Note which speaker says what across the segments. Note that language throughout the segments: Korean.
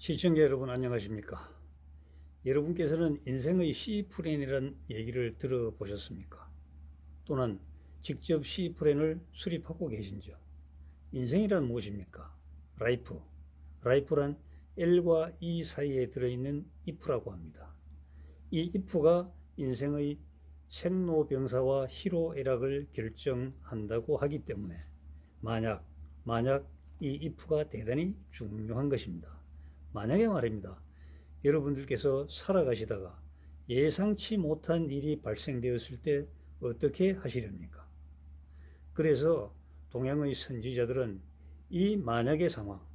Speaker 1: 시청자 여러분 안녕하십니까? 여러분께서는 인생의 C플랜이라는 얘기를 들어보셨습니까? 또는 직접 C플랜을 수립하고 계신지요? 인생이란 무엇입니까? 라이프란 L과 E 사이에 들어있는 if라고 합니다. 이 if가 인생의 생로병사와 희로애락을 결정한다고 하기 때문에 만약 이 if가 대단히 중요한 것입니다. 만약에 말입니다. 여러분들께서 살아가시다가 예상치 못한 일이 발생되었을 때 어떻게 하시렵니까? 그래서 동양의 선지자들은 이 만약의 상황,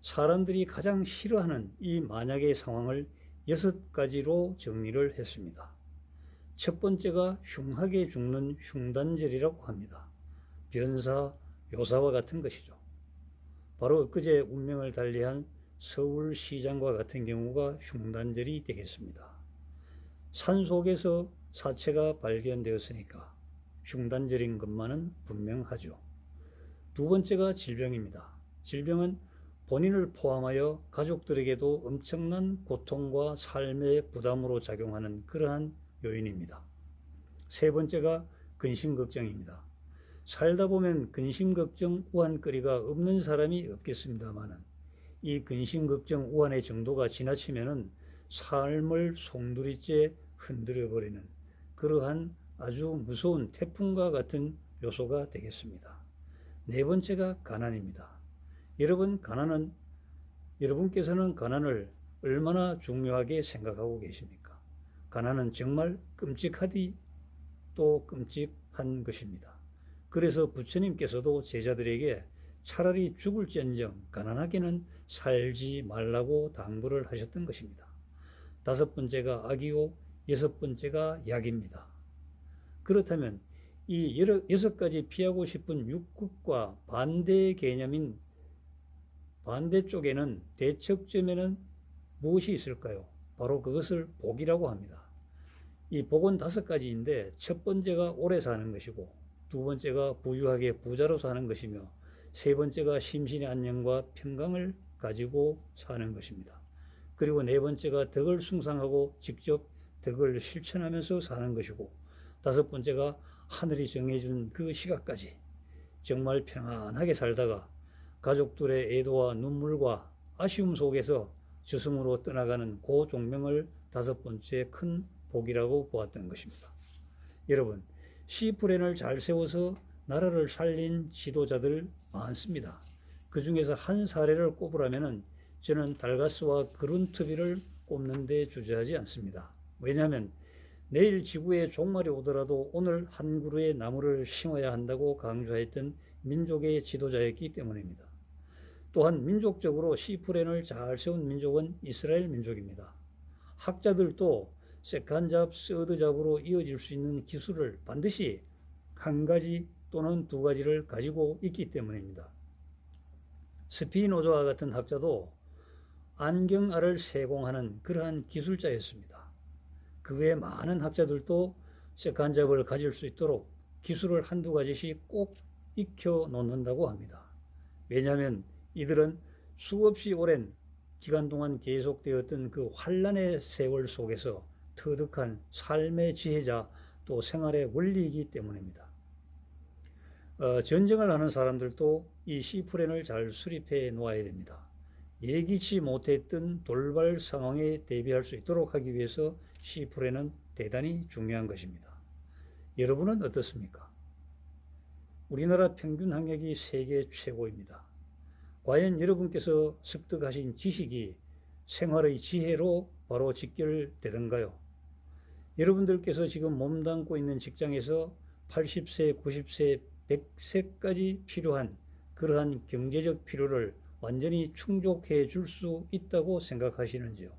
Speaker 1: 사람들이 가장 싫어하는 이 만약의 상황을 6가지로 정리를 했습니다. 첫 번째가 흉하게 죽는 흉단절이라고 합니다. 변사, 요사와 같은 것이죠. 바로 엊그제 운명을 달리한 서울시장과 같은 경우가 흉단절이 되겠습니다. 산속에서 사체가 발견되었으니까 흉단절인 것만은 분명하죠. 두 번째가 질병입니다. 질병은 본인을 포함하여 가족들에게도 엄청난 고통과 삶의 부담으로 작용하는 그러한 요인입니다. 세 번째가 근심걱정입니다. 살다 보면 근심걱정, 우한거리가 없는 사람이 없겠습니다만은 이 근심걱정, 우한의 정도가 지나치면은 삶을 송두리째 흔들어버리는 그러한 아주 무서운 태풍과 같은 요소가 되겠습니다. 네 번째가 가난입니다. 여러분께서는 가난을 얼마나 중요하게 생각하고 계십니까? 가난은 정말 끔찍하디 또 끔찍한 것입니다. 그래서 부처님께서도 제자들에게 차라리 죽을지언정 가난하게는 살지 말라고 당부를 하셨던 것입니다. 다섯 번째가 악이요, 여섯 번째가 약입니다. 그렇다면 이 6가지 피하고 싶은 육극과 반대 개념인 반대쪽에는 대척점에는 무엇이 있을까요? 바로 그것을 복이라고 합니다. 이 복은 5가지인데 첫 번째가 오래 사는 것이고 두 번째가 부유하게 부자로 사는 것이며 세 번째가 심신의 안녕과 평강을 가지고 사는 것입니다. 그리고 네 번째가 덕을 숭상하고 직접 덕을 실천하면서 사는 것이고 다섯 번째가 하늘이 정해준 그 시각까지 정말 평안하게 살다가 가족들의 애도와 눈물과 아쉬움 속에서 저승으로 떠나가는 그 종명을 5번째 큰 복이라고 보았던 것입니다. 여러분, C플랜을 잘 세워서 나라를 살린 지도자들 많습니다. 그 중에서 한 사례를 꼽으라면 저는 달가스와 그룬트비를 꼽는 데 주저하지 않습니다. 왜냐하면 내일 지구에 종말이 오더라도 오늘 한 그루의 나무를 심어야 한다고 강조했던 민족의 지도자였기 때문입니다. 또한 민족적으로 C플랜을 잘 세운 민족은 이스라엘 민족입니다. 학자들도 세컨잡, 서드잡으로 이어질 수 있는 기술을 반드시 한 가지 또는 2가지를 가지고 있기 때문입니다. 스피노자와 같은 학자도 안경알을 세공하는 그러한 기술자였습니다. 그 외에 많은 학자들도 세컨잡을 가질 수 있도록 기술을 1-2가지씩 꼭 익혀 놓는다고 합니다. 왜냐하면 이들은 수없이 오랜 기간 동안 계속되었던 그 환란의 세월 속에서 터득한 삶의 지혜자 또 생활의 원리이기 때문입니다. 전쟁을 하는 사람들도 이 C플랜을 잘 수립해 놓아야 됩니다. 예기치 못했던 돌발 상황에 대비할 수 있도록 하기 위해서 C플랜은 대단히 중요한 것입니다. 여러분은 어떻습니까? 우리나라 평균 학력이 세계 최고입니다. 과연 여러분께서 습득하신 지식이 생활의 지혜로 바로 직결되던가요? 여러분들께서 지금 몸담고 있는 직장에서 80세, 90세, 100세까지 필요한 그러한 경제적 필요를 완전히 충족해 줄 수 있다고 생각하시는지요?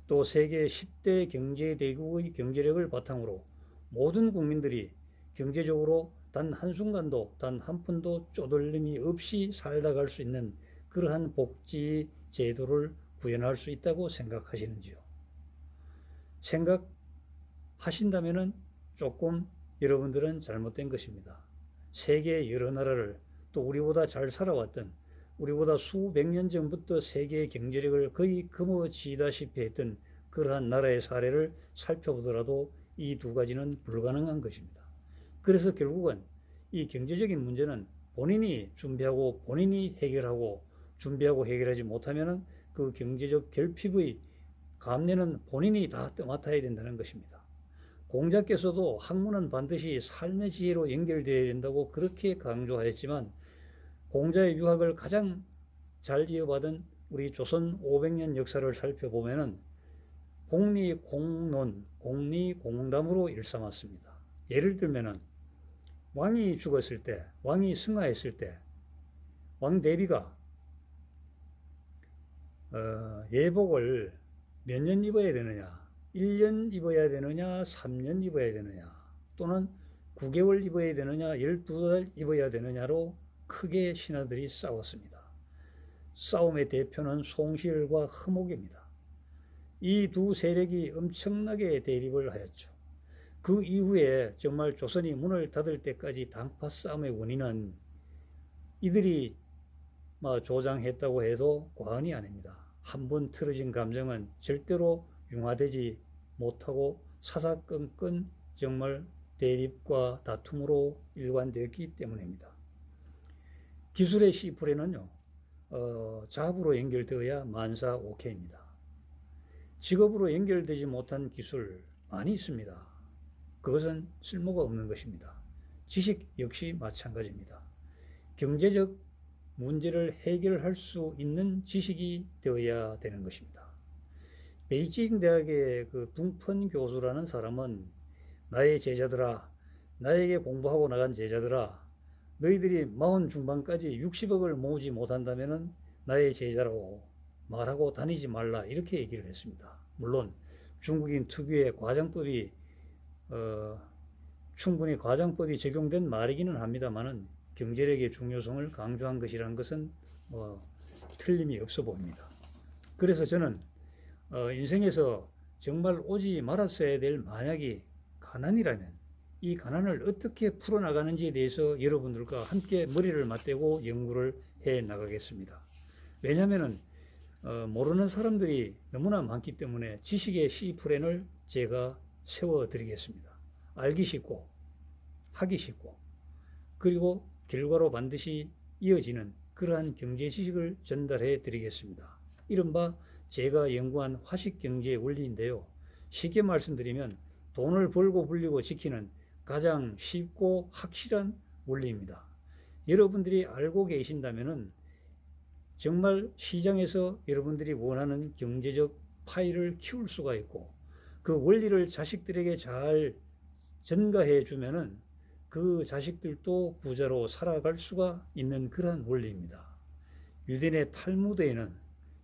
Speaker 1: 또 세계 10대 경제대국의 경제력을 바탕으로 모든 국민들이 경제적으로 단 한순간도 단 한 푼도 쪼들림이 없이 살다 갈 수 있는 그러한 복지 제도를 구현할 수 있다고 생각하시는지요? 생각하신다면 조금 여러분들은 잘못된 것입니다. 세계 여러 나라를 또 우리보다 잘 살아왔던 우리보다 수백 년 전부터 세계의 경제력을 거의 금어지다시피 했던 그러한 나라의 사례를 살펴보더라도 이 두 가지는 불가능한 것입니다. 그래서 결국은 이 경제적인 문제는 본인이 준비하고 본인이 해결하고 준비하고 해결하지 못하면 그 경제적 결핍의 감내는 본인이 다 맡아야 된다는 것입니다. 공자께서도 학문은 반드시 삶의 지혜로 연결되어야 된다고 그렇게 강조하였지만 공자의 유학을 가장 잘 이어받은 우리 조선 500년 역사를 살펴보면은 공리공론, 공리공담으로 일삼았습니다. 예를 들면은 왕이 죽었을 때, 왕이 승하했을 때, 왕 대비가 예복을 몇 년 입어야 되느냐, 1년 입어야 되느냐, 3년 입어야 되느냐, 또는 9개월 입어야 되느냐, 12달 입어야 되느냐로 크게 신하들이 싸웠습니다. 싸움의 대표는 송시열과 허목입니다. 이 두 세력이 엄청나게 대립을 하였죠. 그 이후에 정말 조선이 문을 닫을 때까지 당파 싸움의 원인은 이들이 조장했다고 해도 과언이 아닙니다. 한번 틀어진 감정은 절대로 융화되지 못하고 사사건건 정말 대립과 다툼으로 일관되었기 때문입니다. 기술의 C-풀에는요, 자업으로 연결되어야 만사오케입니다. 직업으로 연결되지 못한 기술 많이 있습니다. 그것은 쓸모가 없는 것입니다. 지식 역시 마찬가지입니다. 경제적 문제를 해결할 수 있는 지식이 되어야 되는 것입니다. 베이징 대학의 그 둥펀 교수라는 사람은 나의 제자들아, 나에게 공부하고 나간 제자들아, 너희들이 40 중반까지 60억을 모으지 못한다면 나의 제자라고 말하고 다니지 말라, 이렇게 얘기를 했습니다. 물론 중국인 특유의 과장법이 충분히 과장법이 적용된 말이기는 합니다만은 경제력의 중요성을 강조한 것이라는 것은 틀림이 없어 보입니다. 그래서 저는 인생에서 정말 오지 말았어야 될 만약이 가난이라면 이 가난을 어떻게 풀어나가는지에 대해서 여러분들과 함께 머리를 맞대고 연구를 해 나가겠습니다. 왜냐하면 모르는 사람들이 너무나 많기 때문에 지식의 C-플랜을 제가 세워드리겠습니다. 알기 쉽고 하기 쉽고 그리고 결과로 반드시 이어지는 그러한 경제 지식을 전달해 드리겠습니다. 이른바 제가 연구한 화식경제 원리인데요. 쉽게 말씀드리면 돈을 벌고 불리고 지키는 가장 쉽고 확실한 원리입니다. 여러분들이 알고 계신다면 정말 시장에서 여러분들이 원하는 경제적 파이를 키울 수가 있고 그 원리를 자식들에게 잘 전가해 주면은 그 자식들도 부자로 살아갈 수가 있는 그러한 원리입니다. 유대인의 탈무드에는,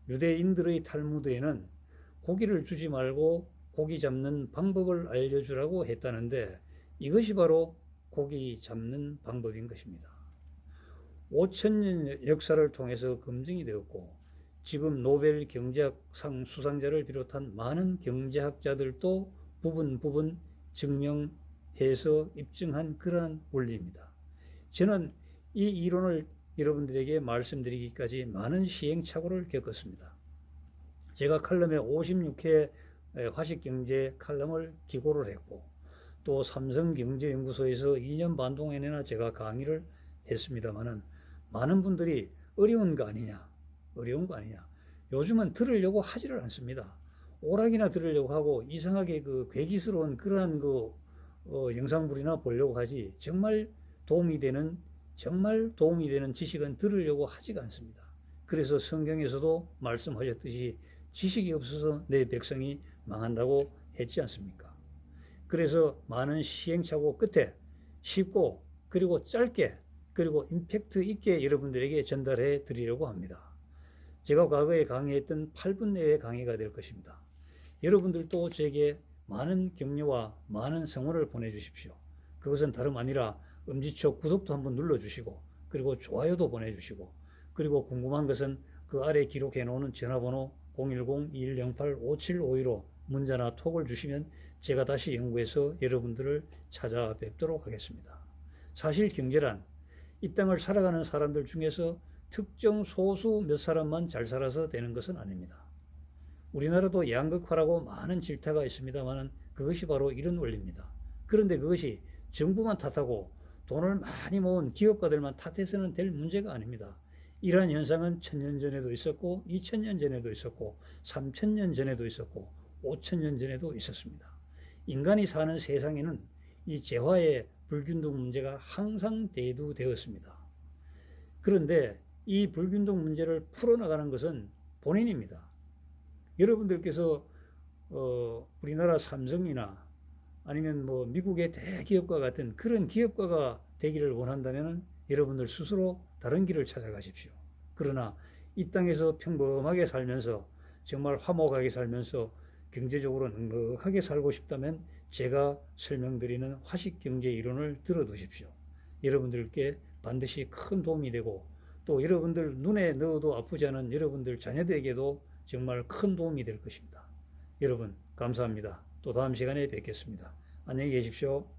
Speaker 1: 유대인들의 탈무드에는 고기를 주지 말고 고기 잡는 방법을 알려주라고 했다는데 이것이 바로 고기 잡는 방법인 것입니다. 5000년 역사를 통해서 검증이 되었고 지금 노벨 경제학상 수상자를 비롯한 많은 경제학자들도 부분 증명해서 입증한 그러한 원리입니다. 저는 이 이론을 여러분들에게 말씀드리기까지 많은 시행착오를 겪었습니다. 제가 칼럼에 56회 화식경제 칼럼을 기고를 했고 또 삼성경제연구소에서 2년 반 동안이나 제가 강의를 했습니다만은 많은 분들이 어려운 거 아니냐, 어려운 거 아니냐. 요즘은 들으려고 하지를 않습니다. 오락이나 들으려고 하고 이상하게 그 괴기스러운 그러한 영상물이나 보려고 하지 정말 도움이 되는 지식은 들으려고 하지가 않습니다. 그래서 성경에서도 말씀하셨듯이 지식이 없어서 내 백성이 망한다고 했지 않습니까? 그래서 많은 시행착오 끝에 쉽고 그리고 짧게 그리고 임팩트 있게 여러분들에게 전달해 드리려고 합니다. 제가 과거에 강의했던 8분 내외의 강의가 될 것입니다. 여러분들도 제게 많은 격려와 많은 성원을 보내주십시오. 그것은 다름 아니라 엄지척 구독도 한번 눌러주시고 그리고 좋아요도 보내주시고 그리고 궁금한 것은 그 아래 기록해 놓은 전화번호 010-2108-5752로 문자나 톡을 주시면 제가 다시 연구해서 여러분들을 찾아뵙도록 하겠습니다. 사실 경제란 이 땅을 살아가는 사람들 중에서 특정 소수 몇 사람만 잘 살아서 되는 것은 아닙니다. 우리나라도 양극화라고 많은 질타가 있습니다만 그것이 바로 이런 원리입니다. 그런데 그것이 정부만 탓하고 돈을 많이 모은 기업가들만 탓해서는 될 문제가 아닙니다. 이러한 현상은 1000년 전에도 있었고 2000년 전에도 있었고 3000년 전에도 있었고 5000년 전에도 있었습니다. 인간이 사는 세상에는 이 재화의 불균등 문제가 항상 대두되었습니다. 그런데 이 불균등 문제를 풀어나가는 것은 본인입니다. 여러분들께서 우리나라 삼성이나 아니면 뭐 미국의 대기업과 같은 그런 기업가가 되기를 원한다면 여러분들 스스로 다른 길을 찾아가십시오. 그러나 이 땅에서 평범하게 살면서 정말 화목하게 살면서 경제적으로 넉넉하게 살고 싶다면 제가 설명드리는 화식경제 이론을 들어두십시오. 여러분들께 반드시 큰 도움이 되고 또 여러분들 눈에 넣어도 아프지 않은 여러분들 자녀들에게도 정말 큰 도움이 될 것입니다. 여러분 감사합니다. 또 다음 시간에 뵙겠습니다. 안녕히 계십시오.